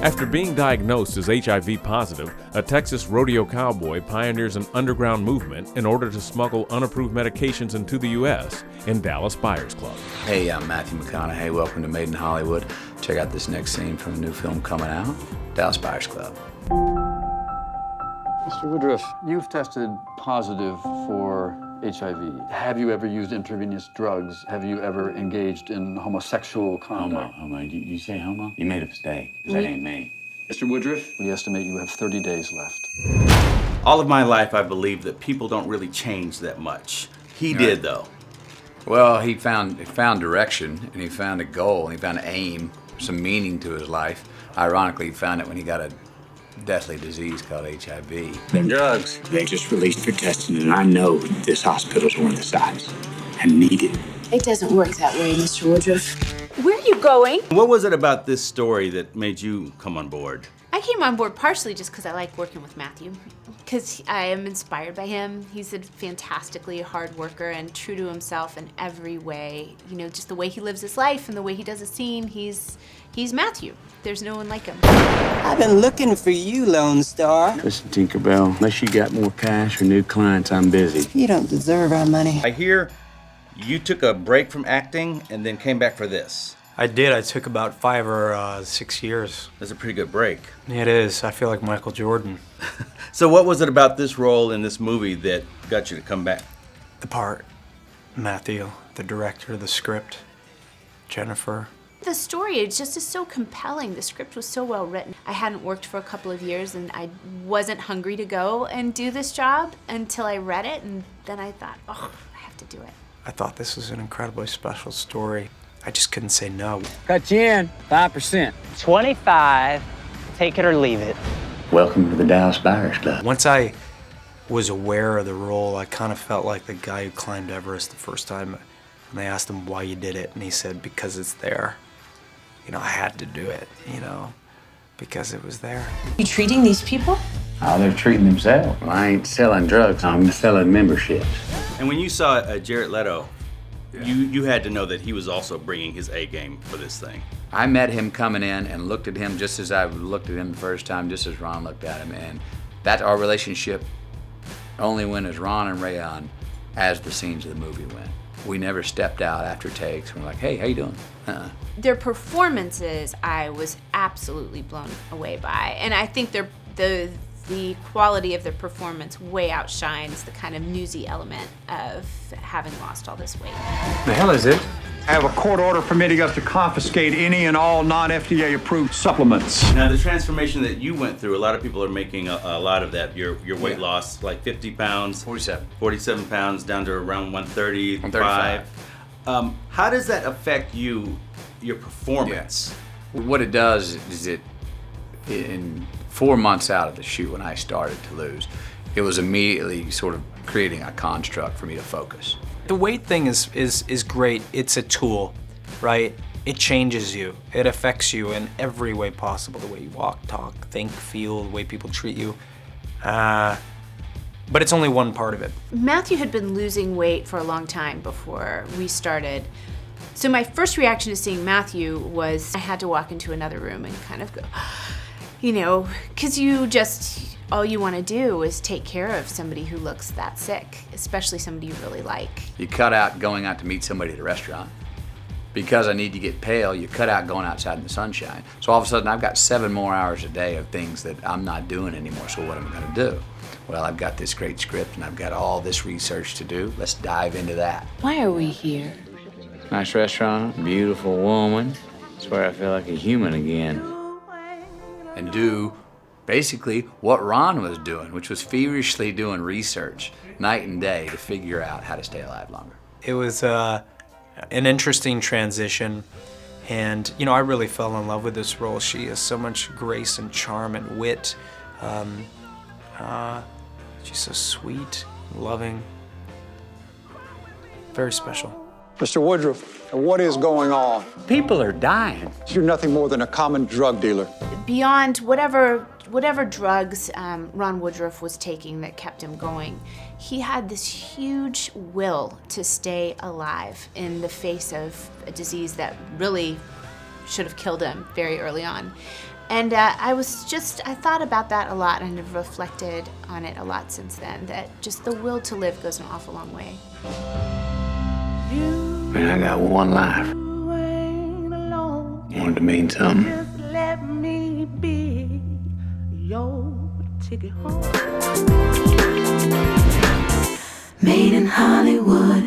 After being diagnosed as HIV positive, a Texas rodeo cowboy pioneers an underground movement in order to smuggle unapproved medications into the U.S. in Dallas Buyers Club. Hey, I'm Matthew McConaughey. Welcome to Made in Hollywood. Check out this next scene from a new film coming out, Dallas Buyers Club. Mr. Woodruff, you've tested positive for HIV. Have you ever used intravenous drugs? Have you ever engaged in homosexual conduct? Homo. You say homo? You made a mistake, 'cause that ain't me. Mr. Woodruff, we estimate you have 30 days left. All of my life, I believe that people don't really change that much. He did, though. Well, he found direction, and he found a goal, and he found an aim, some meaning to his life. Ironically, he found it when he got a deathly disease called HIV. Them drugs, they just released for testing, and I know this hospital's one of the sites and needed. It doesn't work that way, Mr. Woodruff. Where are you going? What was it about this story that made you come on board? I came on board partially just because I like working with Matthew, because I am inspired by him. He's a fantastically hard worker and true to himself in every way. You know, just the way he lives his life and the way he does a scene, he's Matthew. There's no one like him. I've been looking for you, Lone Star. Listen, Tinkerbell, unless you got more cash or new clients, I'm busy. You don't deserve our money. I hear you took a break from acting and then came back for this. I did. I took about 5 or 6 years. That's a pretty good break. It is. I feel like Michael Jordan. So what was it about this role in this movie that got you to come back? The part, Matthew, the director, the script, Jennifer. The story, it just is so compelling. The script was so well written. I hadn't worked for a couple of years and I wasn't hungry to go and do this job until I read it, and then I thought, oh, I have to do it. I thought this was an incredibly special story. I just couldn't say no. Cut you in, 5%. 25, take it or leave it. Welcome to the Dallas Buyers Club. Once I was aware of the role, I kind of felt like the guy who climbed Everest the first time. And they asked him why you did it, and he said, because it's there. You know, I had to do it, you know, because it was there. You treating these people? Oh, they're treating themselves. Well, I ain't selling drugs, I'm selling memberships. And when you saw Jared Leto, you had to know that he was also bringing his A game for this thing. I met him coming in and looked at him just as I looked at him the first time, just as Ron looked at him, and that our relationship only went as Ron and Rayon as the scenes of the movie went. We never stepped out after takes. We're like, hey, how you doing? Their performances, I was absolutely blown away by. And I think the quality of their performance way outshines the kind of newsy element of having lost all this weight. The hell is it? I have a court order permitting us to confiscate any and all non-FDA approved supplements. Now, the transformation that you went through, a lot of people are making a lot of that. Your weight loss, like 50 pounds. 47 pounds down to around 130, 135. How does that affect your performance? Yeah. What it does is in 4 months out of the shoot when I started to lose, it was immediately sort of creating a construct for me to focus. The weight thing is great. It's a tool, right? It changes you. It affects you in every way possible. The way you walk, talk, think, feel, the way people treat you. But it's only one part of it. Matthew had been losing weight for a long time before we started. So my first reaction to seeing Matthew was I had to walk into another room and kind of go, you know, because all you want to do is take care of somebody who looks that sick, especially somebody you really like. You cut out going out to meet somebody at a restaurant. Because I need to get pale, you cut out going outside in the sunshine. So all of a sudden I've got 7 more hours a day of things that I'm not doing anymore, so what am I gonna do? Well, I've got this great script and I've got all this research to do. Let's dive into that. Why are we here? Nice restaurant, beautiful woman. That's where I feel like a human again. And do basically what Ron was doing, which was feverishly doing research night and day to figure out how to stay alive longer. It was an interesting transition, and you know, I really fell in love with this role. She has so much grace and charm and wit. She's so sweet, loving, very special. Mr. Woodruff, what is going on? People are dying. You're nothing more than a common drug dealer. Beyond whatever drugs Ron Woodruff was taking that kept him going, he had this huge will to stay alive in the face of a disease that really should have killed him very early on. And I thought about that a lot and have reflected on it a lot since then, that just the will to live goes an awful long way. Man, I got one life. Wanted to mean something. Just let me be your ticket home. Made in Hollywood.